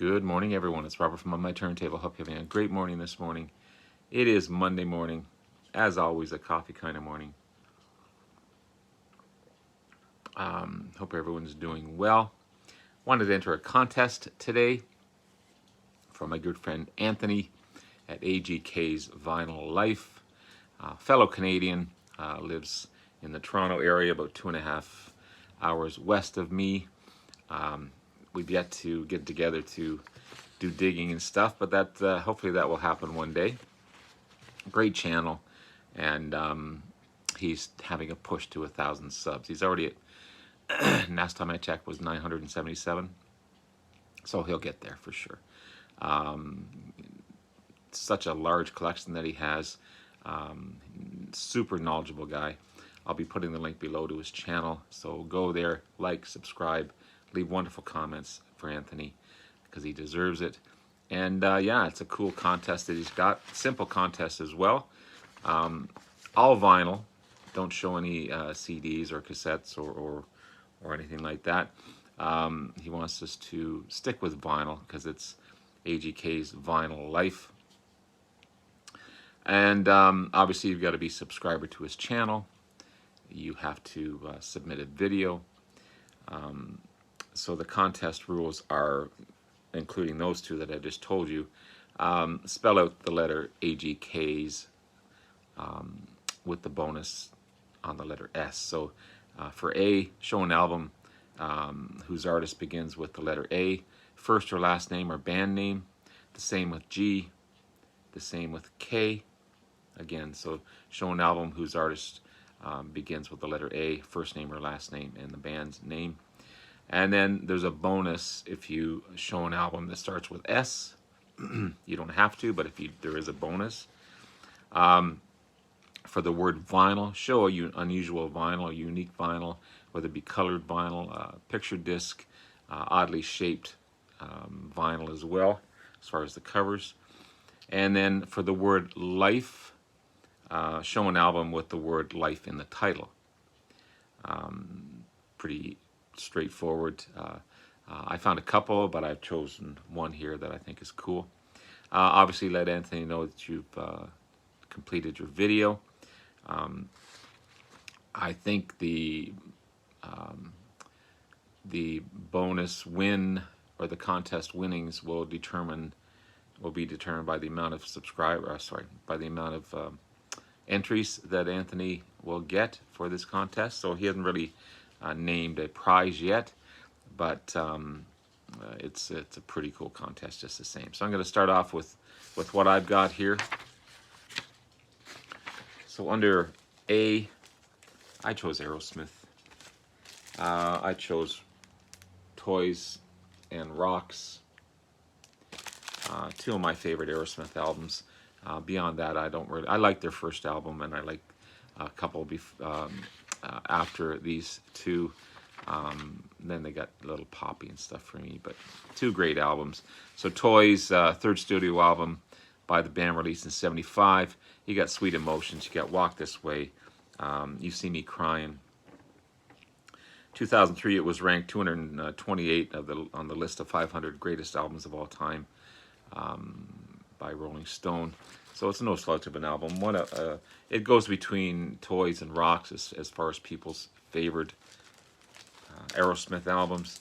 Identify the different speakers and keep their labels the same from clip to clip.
Speaker 1: Good morning, everyone. It's Robert from On My Turntable. Hope you're having a great morning this morning. It is Monday morning. As always, a coffee kind of morning. Hope everyone's doing well. Wanted to enter a contest today from my good friend Anthony at AGK's Vinyl Life. Fellow Canadian, lives in the Toronto area, about 2.5 hours west of me. We've yet to get together to do digging and stuff, but that hopefully that will happen one day. Great channel, and he's having a push to 1,000 subs. He's already at, last time I checked, was 977, so he'll get there for sure. Such a large collection that he has. Super knowledgeable guy. I'll be putting the link below to his channel, so go there, like, subscribe, leave wonderful comments for Anthony because he deserves it. And yeah, it's a cool contest that he's got. Simple contest as well. All vinyl. Don't show any CDs or cassettes or anything like that. He wants us to stick with vinyl because it's AGK's Vinyl Life. And obviously you've got to be a subscriber to his channel. You have to submit a video. So the contest rules are, including those two that I just told you, spell out the letter AGK's with the bonus on the letter S. So for A, show an album whose artist begins with the letter A, first or last name or band name. The same with G, the same with K. Again, so show an album whose artist begins with the letter A, first name or last name, and the band's name. And then there's a bonus if you show an album that starts with S. You don't have to, but if there is a bonus. For the word vinyl, show a unusual vinyl, a unique vinyl, whether it be colored vinyl, picture disc, oddly shaped vinyl as well, as far as the covers. And then for the word life, show an album with the word life in the title. Pretty straightforward. I found a couple, but I've chosen one here that I think is cool. Obviously, let Anthony know that you've completed your video. I think the bonus win or the contest winnings will be determined by the amount of by the amount of entries that Anthony will get for this contest. So he hasn't really named a prize yet, but it's a pretty cool contest just the same. So I'm going to start off with what I've got here. So under A, I chose Aerosmith. I chose Toys and Rocks. Two of my favorite Aerosmith albums. Beyond that, I like their first album, and I like a couple after these two. Then they got a little poppy and stuff for me, but two great albums. So Toys, third studio album by the band, released in '75. You got Sweet Emotions, you got Walk This Way, You See Me Crying. 2003, it was ranked 228 on the list of 500 greatest albums of all time by Rolling Stone. So it's no slouch of an album. It goes between Toys and Rocks as far as people's favored Aerosmith albums.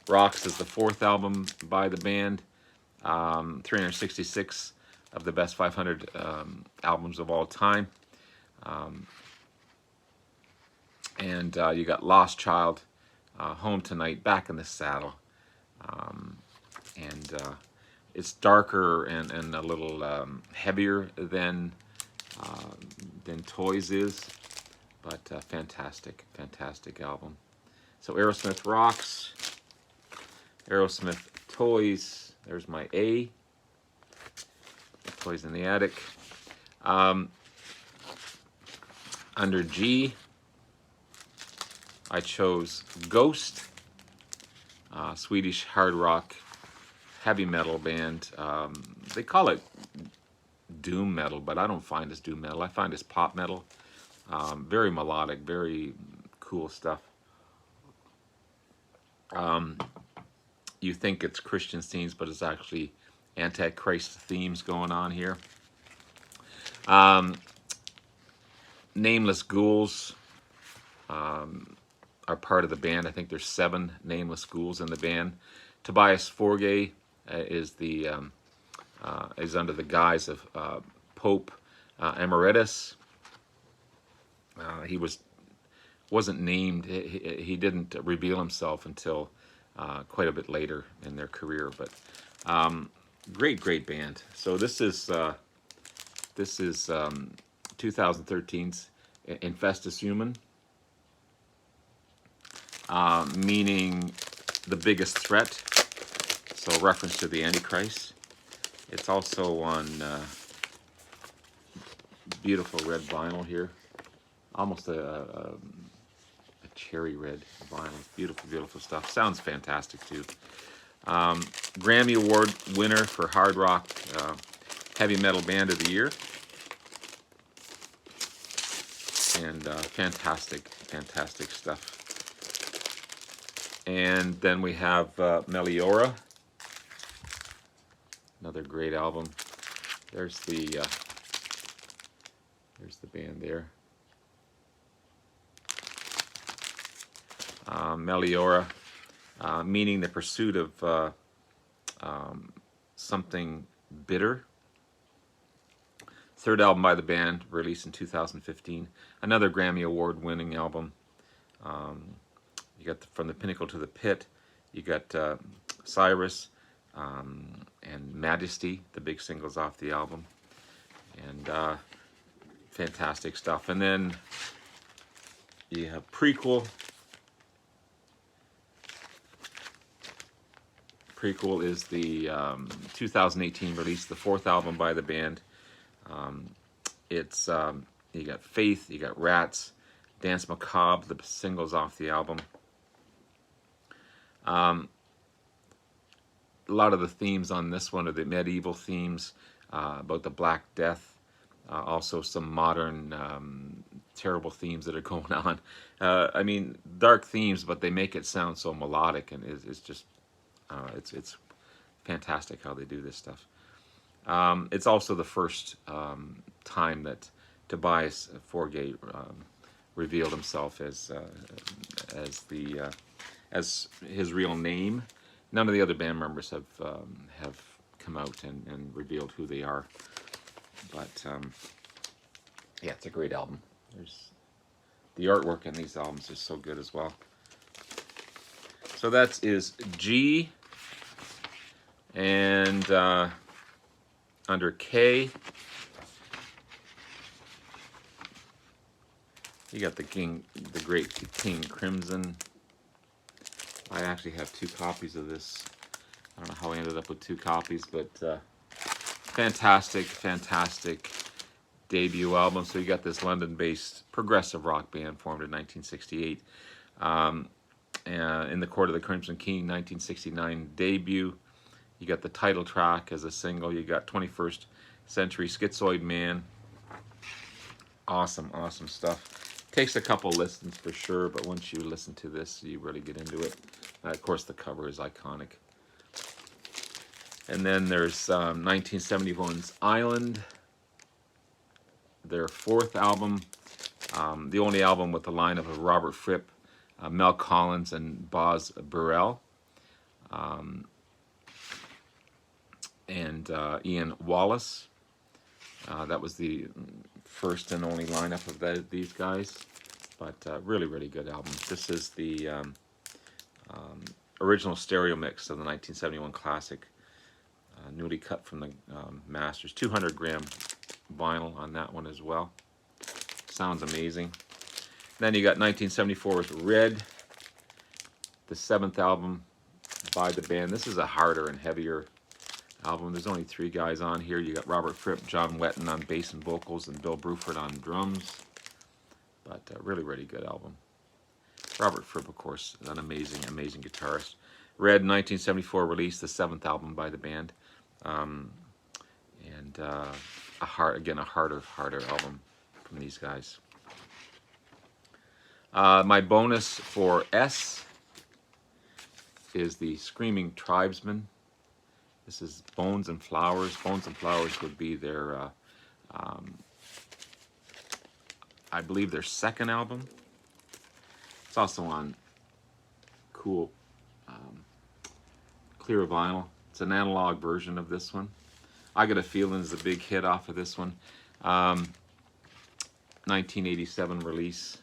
Speaker 1: Rocks is the fourth album by the band. 366 of the best 500 albums of all time. And you got Lost Child, Home Tonight, Back in the Saddle. And it's darker and a little heavier than Toys is, but fantastic album. So Aerosmith Rocks, Aerosmith Toys. There's my A. Toys in the Attic. Under G, I chose Ghost, Swedish hard rock, heavy metal band. They call it doom metal, but I don't find it's doom metal. I find it's pop metal. Very melodic, very cool stuff. you think it's Christian themes, but it's actually Antichrist themes going on here. Nameless Ghouls are part of the band. I think there's 7 Nameless Ghouls in the band. Tobias Forgay is under the guise of Pope Emeritus. He wasn't named. He didn't reveal himself until quite a bit later in their career. But great band. So this is 2013's Infestus Human, meaning the biggest threat. So reference to the Antichrist. It's also on beautiful red vinyl here, almost a cherry red vinyl. Beautiful stuff. Sounds fantastic too. Grammy Award winner for Hard Rock Heavy Metal Band of the Year. And fantastic stuff. And then we have Meliora, another great album. There's the band there. Meliora, meaning the pursuit of something bitter. 3rd album by the band, released in 2015. Another Grammy Award-winning album. You got From the Pinnacle to the Pit. You got Cyrus and Majesty, the big singles off the album. And fantastic stuff. And then you have Prequel. Prequel is the 2018 release, the 4th album by the band. It's you got Faith, you got Rats, Dance Macabre, the singles off the album. A lot of the themes on this one are the medieval themes about the Black Death. Also some modern terrible themes that are going on. I mean, dark themes, but they make it sound so melodic, and it's just it's fantastic how they do this stuff. It's also the first time that Tobias Forgay revealed himself as his real name. None of the other band members have come out and revealed who they are. But yeah, it's a great album. The artwork in these albums is so good as well. So that is G, and under K, you got the great King Crimson. I actually have 2 copies of this. I don't know how I ended up with 2 copies, but fantastic debut album. So you got this London-based progressive rock band formed in 1968. In the Court of the Crimson King, 1969 debut. You got the title track as a single. You got 21st Century Schizoid Man. Awesome stuff. Takes a couple listens for sure, but once you listen to this, you really get into it. Of course, the cover is iconic. And then there's 1971's Island, their 4th album, the only album with the lineup of Robert Fripp, Mel Collins, and Boz Burrell, and Ian Wallace. That was the first and only lineup of these guys, but really good album. This is the original stereo mix of the 1971 classic, newly cut from the masters. 200 gram vinyl on that one as well. Sounds amazing. Then you got 1974's Red, the 7th album by the band. This is a harder and heavier album. There's only 3 guys on here. You got Robert Fripp, John Wetton on bass and vocals, and Bill Bruford on drums. But really good album. Robert Fripp, of course, is an amazing guitarist. Red, 1974 release, the 7th album by the band. And a harder album from these guys. My bonus for S is the Screaming Tribesman. This is Bones and Flowers. Bones and Flowers would be their, I believe, their second album. It's also on cool clear vinyl. It's an analog version of this one. I Got a Feeling is a big hit off of this one. 1987 release.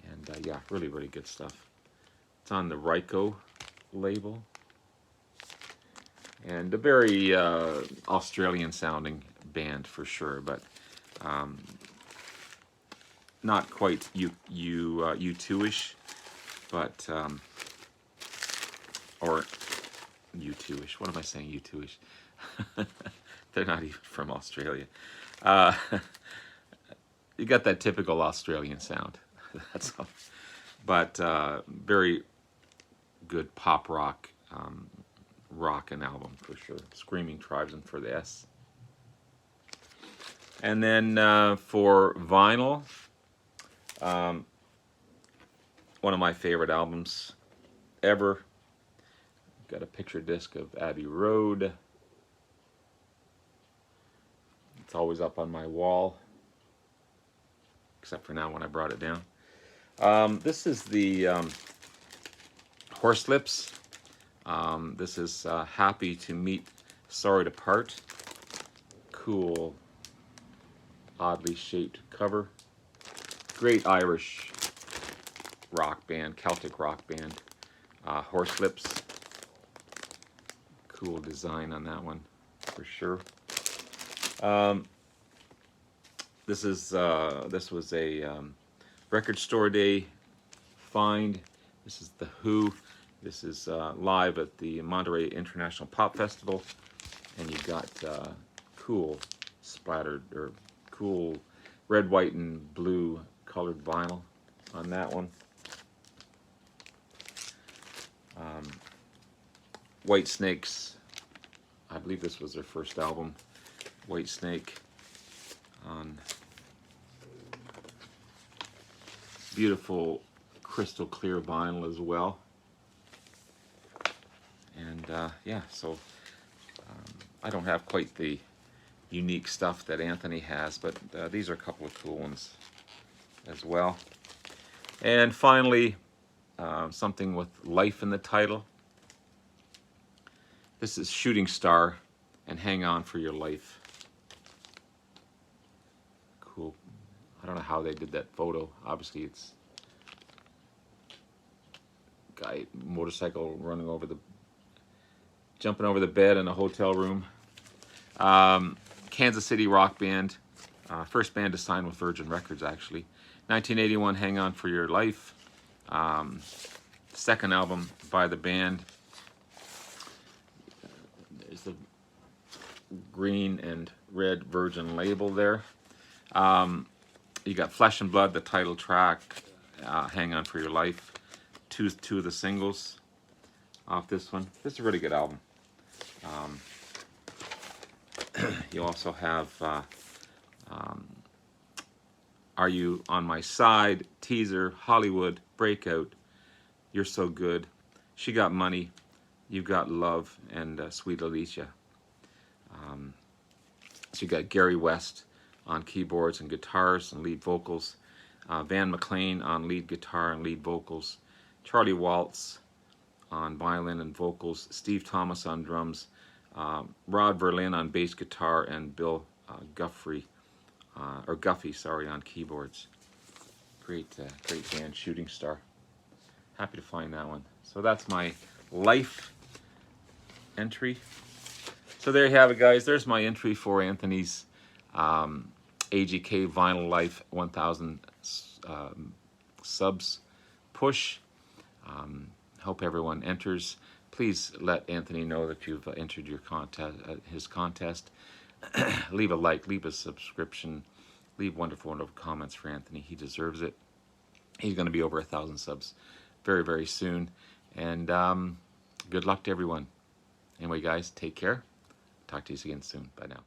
Speaker 1: And yeah, really, really good stuff. It's on the Ryko label. And a very Australian sounding band for sure, but not quite U2-ish, but or U2-ish. What am I saying? U2-ish. They're not even from Australia. You got that typical Australian sound. That's all. But very good pop rock, rockin' album for sure. Screaming Tribesman for the S. And then for vinyl, one of my favorite albums ever. Got a picture disc of Abbey Road. It's always up on my wall, except for now when I brought it down. This is the Horselips. This is Happy to Meet, Sorry to Part. Cool, oddly shaped cover. Great Irish rock band, Celtic rock band. Horselips. Cool design on that one, for sure. This was a record store day find. This is The Who. This is live at the Monterey International Pop Festival, and you got cool splattered or cool red, white, and blue colored vinyl on that one. White Snake's, I believe this was their first album, White Snake, on beautiful crystal clear vinyl as well. And yeah, so I don't have quite the unique stuff that Anthony has, but these are a couple of cool ones as well. And finally, something with life in the title. This is Shooting Star and Hang On for Your Life. Cool. I don't know how they did that photo. Obviously it's guy motorcycle running over the, jumping over the bed in a hotel room. Kansas City rock band. First band to sign with Virgin Records, actually. 1981, Hang On for Your Life. Second album by the band. There's the green and red Virgin label there. You got Flesh and Blood, the title track, Hang On for Your Life. Two of the singles off this one. This is a really good album. You also have Are You On My Side, Teaser, Hollywood, Breakout, You're So Good, She Got Money, You've Got Love, and Sweet Alicia. So you got Gary West on keyboards and guitars and lead vocals, Van McLean on lead guitar and lead vocals, Charlie Waltz on violin and vocals, Steve Thomas on drums, Rod Verlin on bass guitar, and Bill Guffey on keyboards. Great band, Shooting Star. Happy to find that one. So that's my life entry. So there you have it, guys. There's my entry for Anthony's AGK Vinyl Life 1000 subs push. Hope everyone enters. Please let Anthony know that you've entered your his contest. Leave a like, leave a subscription, leave wonderful comments for Anthony. He deserves it. He's going to be over 1,000 subs very, very soon. And good luck to everyone. Anyway, guys, take care. Talk to you again soon. Bye now.